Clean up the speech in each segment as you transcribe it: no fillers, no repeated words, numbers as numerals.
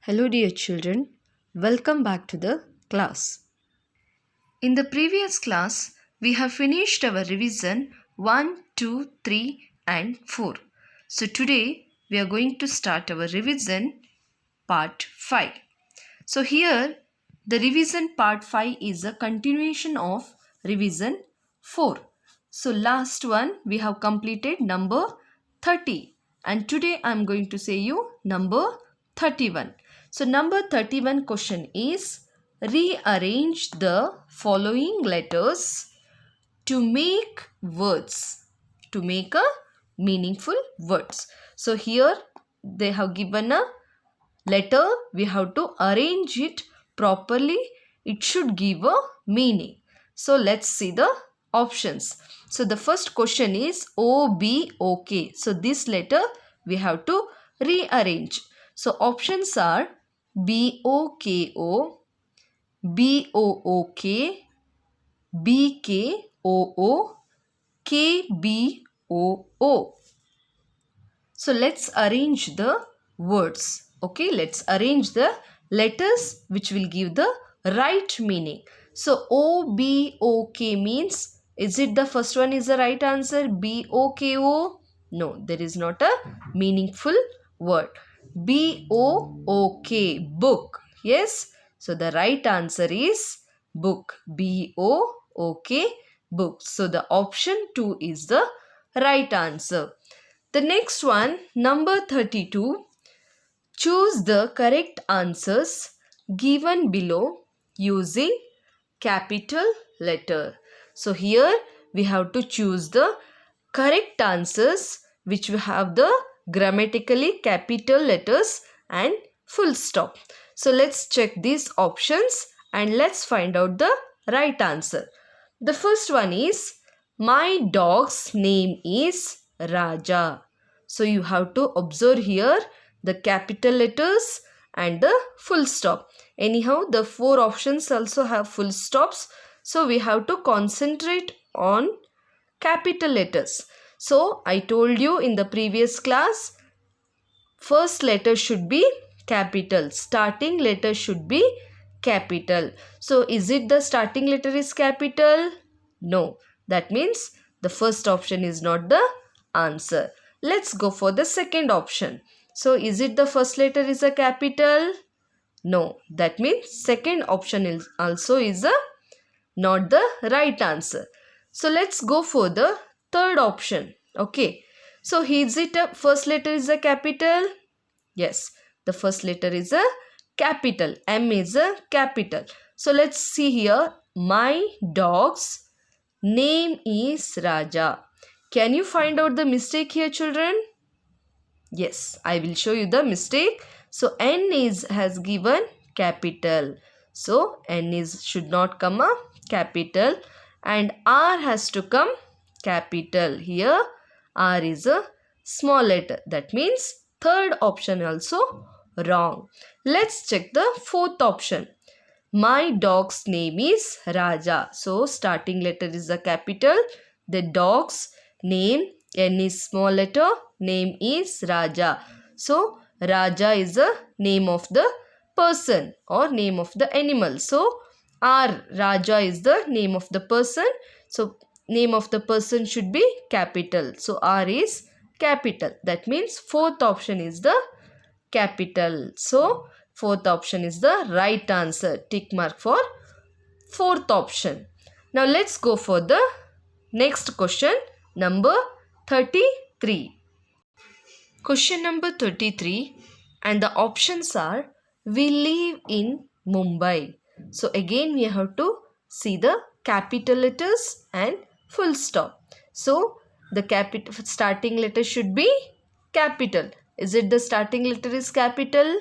Hello dear children, welcome back to the class. In the previous class, we have finished our revision 1, 2, 3 and 4. So today we are going to start our revision part 5. So here the revision part 5 is a continuation of revision 4. So last one we have completed number 30 and today I am going to say you number 31. So number 31 question is rearrange the following letters to make words, to make a meaningful words. So here they have given a letter, we have to arrange it properly. It should give a meaning. So let's see the options. So the first question is O-B-O-K. So this letter we have to rearrange. So options are B-O-K-O, B-O-O-K, B-K-O-O, K-B-O-O. So let's arrange the words. Okay, let's arrange the letters which will give the right meaning. So O-B-O-K means, is it the first one is the right answer? B-O-K-O? No, there is not a meaningful word. B-O-O-K, book. Yes, so the right answer is book. B-O-O-K, book. So the option 2 is the right answer. The next one, number 32. Choose the correct answers given below using capital letter. So here we have to choose the correct answers which will have the grammatically capital letters and full stop. So let's check these options and let's find out the right answer. The first one is, my dog's name is Raja. So you have to observe here the capital letters and the full stop. Anyhow, the 4 options also have full stops. So we have to concentrate on capital letters. So I told you in the previous class, first letter should be capital. Starting letter should be capital. So is it the starting letter is capital? No. That means the first option is not the answer. Let's go for the second option. So is it the first letter is a capital? No. That means second option is also not the right answer. So let's go for the third option. Okay. So is it a first letter is a capital? Yes. The first letter is a capital. M is a capital. So let's see here. My dog's name is Raja. Can you find out the mistake here, children? Yes, I will show you the mistake. So N has given capital. So N should not come a capital and R has to come capital. Here R is a small letter. That means third option also wrong. Let's check the fourth option. My dog's name is Raja. So starting letter is a capital. The dog's name, N is small letter, name is Raja. So Raja is the name of the person or name of the animal. So R, Raja is the name of the person. So name of the person should be capital. So R is capital. That means fourth option is the capital. So fourth option is the right answer. Tick mark for fourth option. Now let's go for the next question, number 33. Question number 33 and the options are, we live in Mumbai. So again we have to see the capital letters and full stop. So the starting letter should be capital. Is it the starting letter is capital?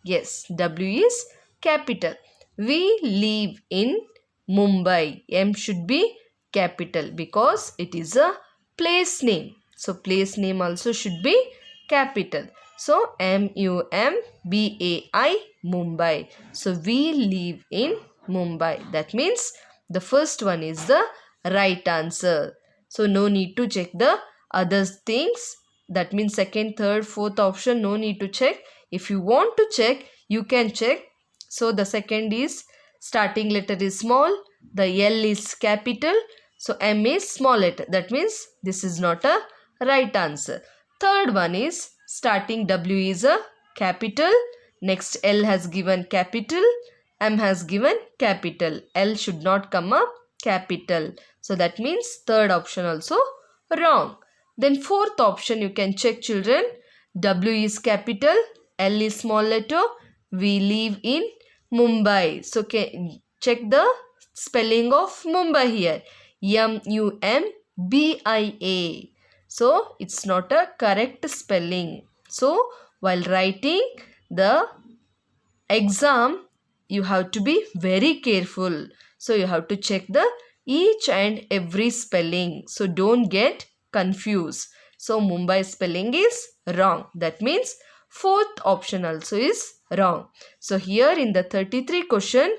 Yes, W is capital. We live in Mumbai. M should be capital because it is a place name. So place name also should be capital. So M-U-M-B-A-I, Mumbai. So we live in Mumbai. That means the first one is the right answer. So no need to check the other things. That means second, third, fourth option no need to check. If you want to check, You can check. So the second is starting letter is small, the L is capital, so M is small letter. That means this is not a right answer. Third one is starting W is a capital, next L has given capital, M has given capital. L should not come up capital. So that means third option also wrong. Then fourth option you can check, children. W is capital, L is small letter. We live in Mumbai. So check the spelling of Mumbai here. M-U-M-B-I-A. So it's not a correct spelling. So while writing the exam, you have to be very careful. So you have to check the each and every spelling. So don't get confused. So Mumbai spelling is wrong. That means fourth option also is wrong. So here in the 33 question,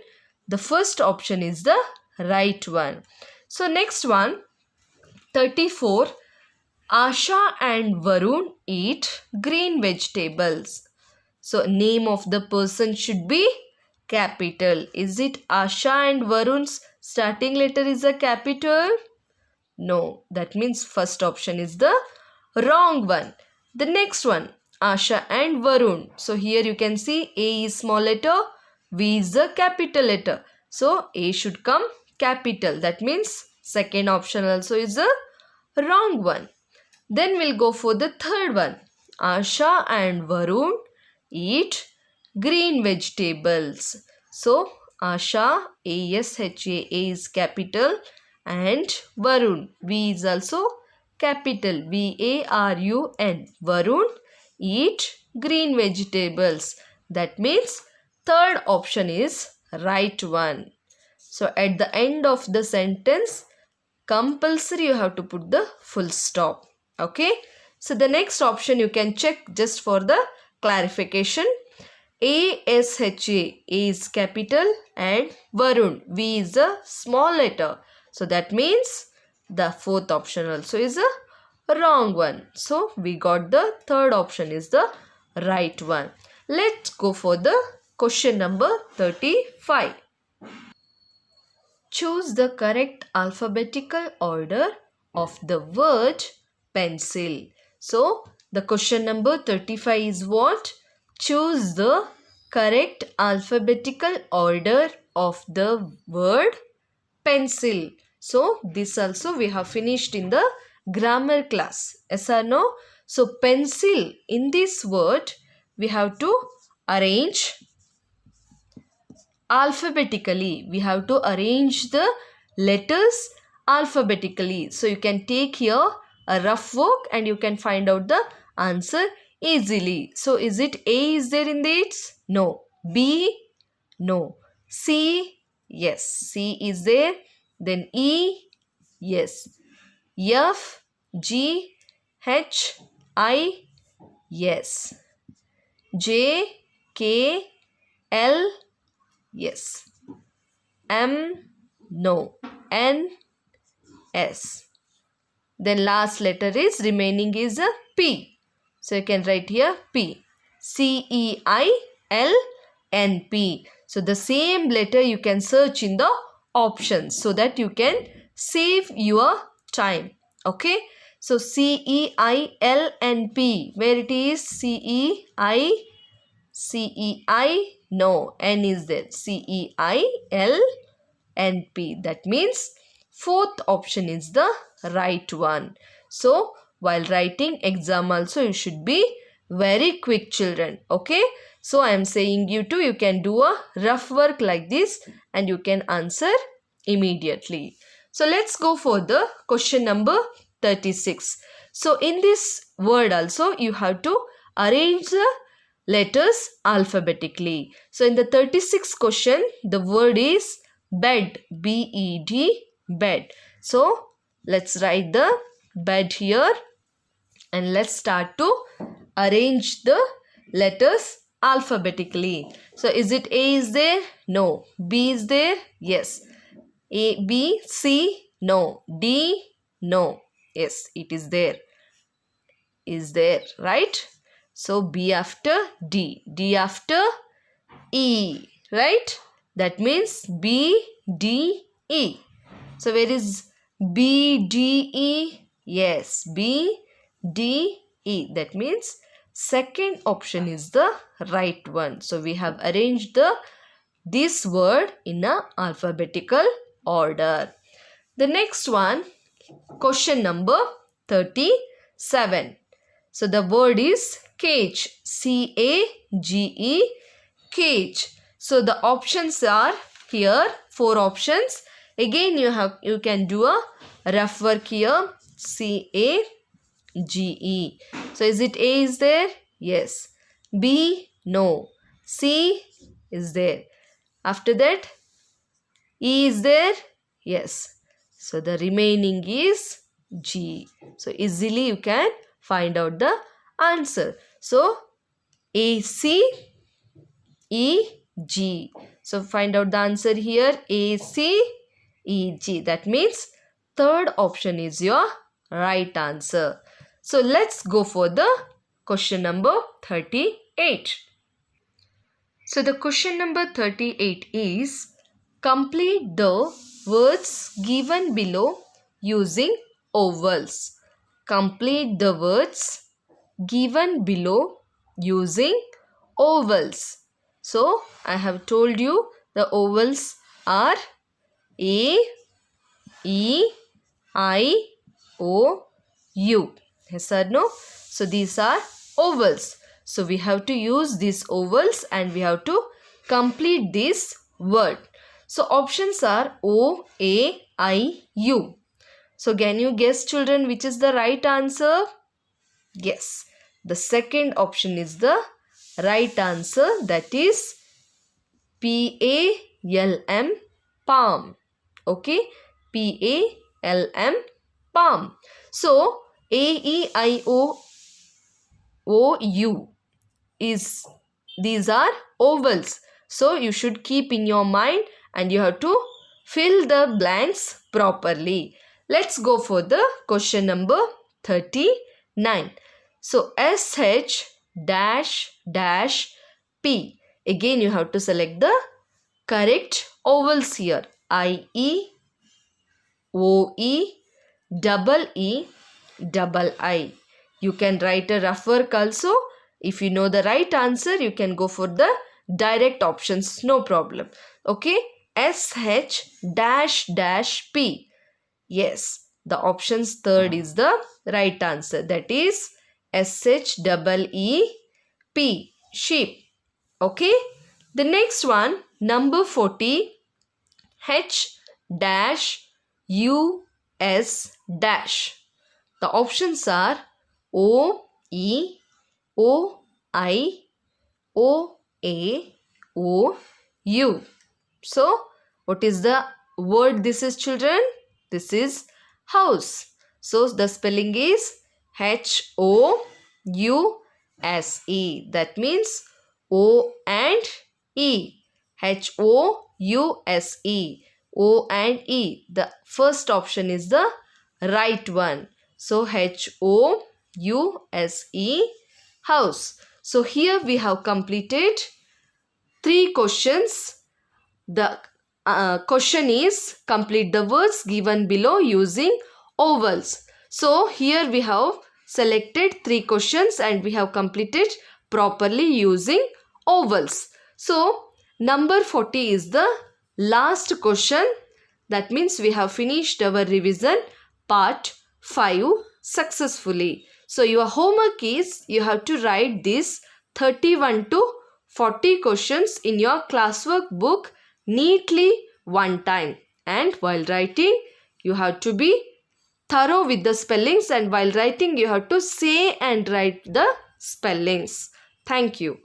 the first option is the right one. So next one, 34. Asha and Varun eat green vegetables. So name of the person should be capital. Is it Asha and Varun's starting letter is a capital? No. That means first option is the wrong one. The next one, Asha and Varun. So here you can see A is small letter, V is the capital letter. So A should come capital. That means second option also is the wrong one. Then we'll go for the third one. Asha and Varun eat green vegetables. So Asha, A-S-H-A, A is capital, and Varun, V is also capital, V-A-R-U-N. Varun eat green vegetables. That means third option is right one. So at the end of the sentence, compulsory you have to put the full stop. Okay. So the next option you can check just for the clarification. A-S-H-A, A is capital, and Varun, V is a small letter. So that means the fourth option also is a wrong one. So we got the third option is the right one. Let's go for the question number 35. Choose the correct alphabetical order of the word pencil. So the question number 35 is what? Choose the correct alphabetical order of the word pencil. So this also we have finished in the grammar class. Yes or no? So pencil, in this word we have to arrange alphabetically. We have to arrange the letters alphabetically. So you can take here a rough work and you can find out the answer easily. So is it A is there in this? No. B? No. C? Yes. C is there. Then E? Yes. F? G? H? I? Yes. J? K? L? Yes. M? No. N? S. Then last letter is remaining is a P. So you can write here P. C-E-I-L-N-P. So the same letter you can search in the options so that you can save your time. Okay. So C-E-I-L-N-P. Where it is? C-E-I. No. N is there. C-E-I-L-N-P. That means fourth option is the right one. So while writing exam also you should be very quick, children. Okay. So I am saying you too, you can do a rough work like this and you can answer immediately. So let's go for the question number 36. So in this word also you have to arrange the letters alphabetically. So in the 36th question, the word is bed. B-E-D, bed. So let's write the bed here and let's start to arrange the letters alphabetically. So is it A is there? No. B is there? Yes. A, B, C? No. D? No. Yes, it is there. Is there, right? So B after D. D after E, right? That means B, D, E. So where is B, D, E? Yes, B, D, E. That means second option is the right one. So we have arranged this word in a alphabetical order. The next one, question number 37. So the word is cage. C-A-G-E, cage. So the options are here, 4 options. Again you can do a rough work here. C-A-G-E. So is it A is there? Yes. B, no. C is there. After that, E is there? Yes. So the remaining is G. So easily you can find out the answer. So A, C, E, G. So find out the answer here. A, C, E, G. That means third option is your right answer. So let's go for the question number 38. So the question number 38 is, complete the words given below using ovals. Complete the words given below using ovals. So I have told you the ovals are A, E, I, O, U. Yes or no? So these are ovals. So we have to use these ovals and we have to complete this word. So options are O, A, I, U. So can you guess, children, which is the right answer? Yes. The second option is the right answer. That is P-A-L-M, palm. Okay. P-A-L-M, palm. So A-E-I-O-U is, these are ovals. So you should keep in your mind and you have to fill the blanks properly. Let's go for the question number 39. So SH dash dash P. Again you have to select the correct ovals here. I-E, O-E, double E, double I. You can write a rough work also. If you know the right answer, you can go for the direct options, no problem. Okay, SH dash dash P. Yes, the options third is the right answer. That is SH double E P, sheep. Okay, the next one, number 40, H dash U S dash. The options are O, E, O, I, O, A, O, U. So, what is the word this is, children? This is house. So, the spelling is H-O-U-S-E. That means O and E. H-O-U-S-E. O and E. The first option is the right one. So, H-O-U-S-E, house. So, here we have completed 3 questions. The question is, complete the words given below using ovals. So, here we have selected 3 questions and we have completed properly using ovals. So, number 40 is the last question. That means we have finished our revision part 5 successfully. So, your homework is, you have to write this 31 to 40 questions in your classwork book neatly one time. And while writing, you have to be thorough with the spellings, and while writing, you have to say and write the spellings. Thank you.